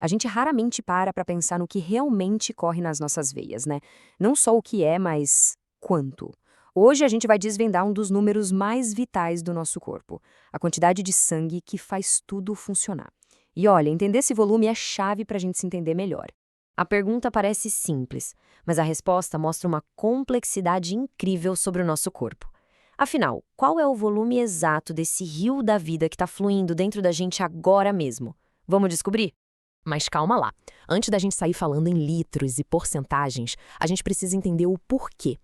A gente raramente para pensar no que realmente corre nas nossas veias, né? Não só o que é, mas quanto. Hoje a gente vai desvendar um dos números mais vitais do nosso corpo, a quantidade de sangue que faz tudo funcionar. E olha, entender esse volume é chave para a gente se entender melhor. A pergunta parece simples, mas a resposta mostra uma complexidade incrível sobre o nosso corpo. Afinal, qual é o volume exato desse rio da vida que está fluindo dentro da gente agora mesmo? Vamos descobrir? Mas calma lá. Antes da gente sair falando em litros e porcentagens, a gente precisa entender o porquê.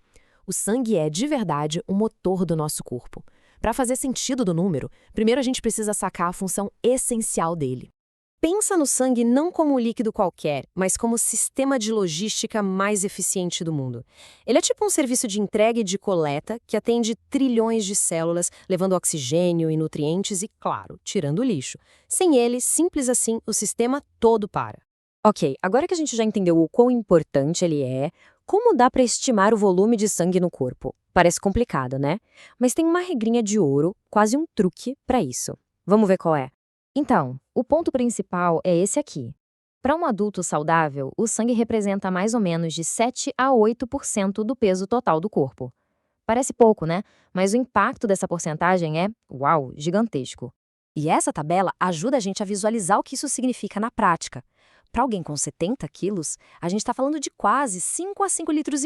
O sangue é, de verdade, o motor do nosso corpo. Para fazer sentido do número, primeiro a gente precisa sacar a função essencial dele. Pensa no sangue não como um líquido qualquer, mas como o sistema de logística mais eficiente do mundo. Ele é tipo um serviço de entrega e de coleta que atende trilhões de células, levando oxigênio e nutrientes e, claro, tirando o lixo. Sem ele, simples assim, o sistema todo para. Ok, agora que a gente já entendeu o quão importante ele é, como dá para estimar o volume de sangue no corpo? Parece complicado, né? Mas tem uma regrinha de ouro, quase um truque para isso. Vamos ver qual é. Então, o ponto principal é esse aqui. Para um adulto saudável, o sangue representa mais ou menos de 7 a 8% do peso total do corpo. Parece pouco, né? Mas o impacto dessa porcentagem é, uau, gigantesco. E essa tabela ajuda a gente a visualizar o que isso significa na prática. Para alguém com 70 quilos, a gente está falando de quase 5 a 5,5 litros.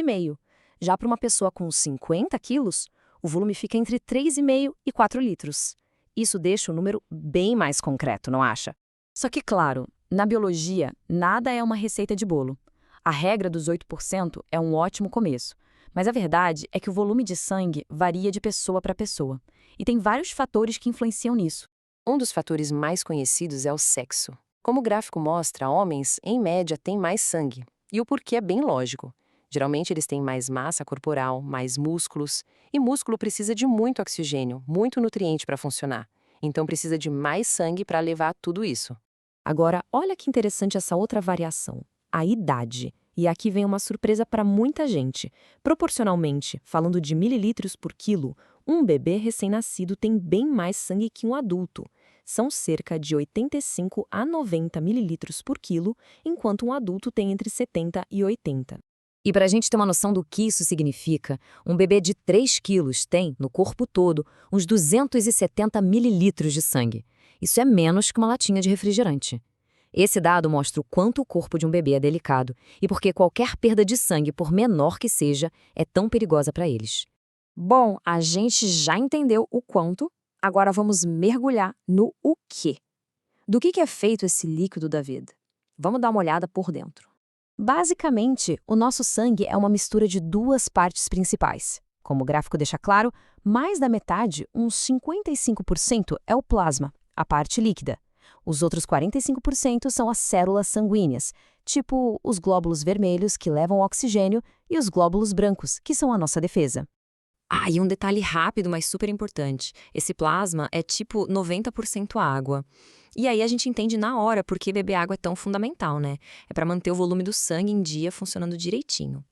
Já para uma pessoa com 50 quilos, o volume fica entre 3,5 e 4 litros. Isso deixa o número bem mais concreto, não acha? Só que, claro, na biologia, nada é uma receita de bolo. A regra dos 8% é um ótimo começo. Mas a verdade é que o volume de sangue varia de pessoa para pessoa. E tem vários fatores que influenciam nisso. Um dos fatores mais conhecidos é o sexo. Como o gráfico mostra, homens, em média, têm mais sangue. E o porquê é bem lógico. Geralmente eles têm mais massa corporal, mais músculos, e músculo precisa de muito oxigênio, muito nutriente para funcionar. Então precisa de mais sangue para levar tudo isso. Agora, olha que interessante essa outra variação, a idade. E aqui vem uma surpresa para muita gente. Proporcionalmente, falando de mililitros por quilo, um bebê recém-nascido tem bem mais sangue que um adulto. São cerca de 85 a 90 mililitros por quilo, enquanto um adulto tem entre 70 e 80. E para a gente ter uma noção do que isso significa, um bebê de 3 quilos tem, no corpo todo, uns 270 mililitros de sangue. Isso é menos que uma latinha de refrigerante. Esse dado mostra o quanto o corpo de um bebê é delicado e por que qualquer perda de sangue, por menor que seja, é tão perigosa para eles. Bom, a gente já entendeu o quanto, agora vamos mergulhar no o quê. Do que é feito esse líquido da vida? Vamos dar uma olhada por dentro. Basicamente, o nosso sangue é uma mistura de duas partes principais. Como o gráfico deixa claro, mais da metade, uns 55%, é o plasma, a parte líquida. Os outros 45% são as células sanguíneas, tipo os glóbulos vermelhos que levam oxigênio e os glóbulos brancos, que são a nossa defesa. Ah, e um detalhe rápido, mas super importante. Esse plasma é tipo 90% água. E aí a gente entende na hora por que beber água é tão fundamental, né? É para manter o volume do sangue em dia funcionando direitinho.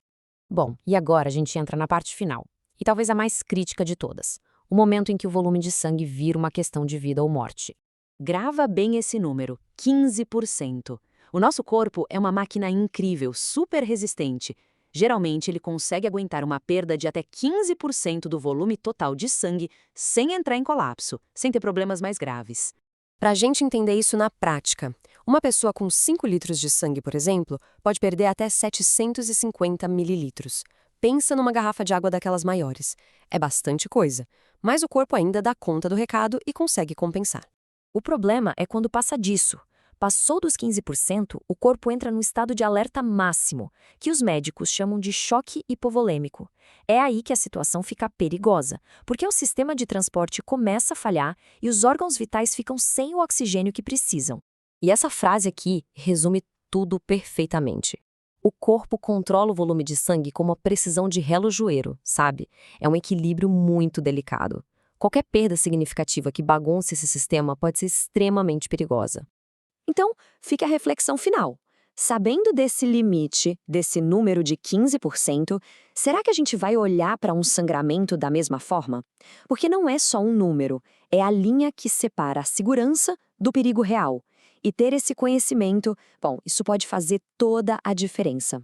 Bom, e agora a gente entra na parte final. E talvez a mais crítica de todas. O momento em que o volume de sangue vira uma questão de vida ou morte. Grava bem esse número, 15%. O nosso corpo é uma máquina incrível, super resistente. Geralmente, ele consegue aguentar uma perda de até 15% do volume total de sangue sem entrar em colapso, sem ter problemas mais graves. Para a gente entender isso na prática, uma pessoa com 5 litros de sangue, por exemplo, pode perder até 750 mililitros. Pensa numa garrafa de água daquelas maiores. É bastante coisa, mas o corpo ainda dá conta do recado e consegue compensar. O problema é quando passa disso. Passou dos 15%, o corpo entra num estado de alerta máximo, que os médicos chamam de choque hipovolêmico. É aí que a situação fica perigosa, porque o sistema de transporte começa a falhar e os órgãos vitais ficam sem o oxigênio que precisam. E essa frase aqui resume tudo perfeitamente. O corpo controla o volume de sangue com uma precisão de relojoeiro, sabe? É um equilíbrio muito delicado. Qualquer perda significativa que bagunce esse sistema pode ser extremamente perigosa. Então, fica a reflexão final. Sabendo desse limite, desse número de 15%, será que a gente vai olhar para um sangramento da mesma forma? Porque não é só um número, é a linha que separa a segurança do perigo real. E ter esse conhecimento, bom, isso pode fazer toda a diferença.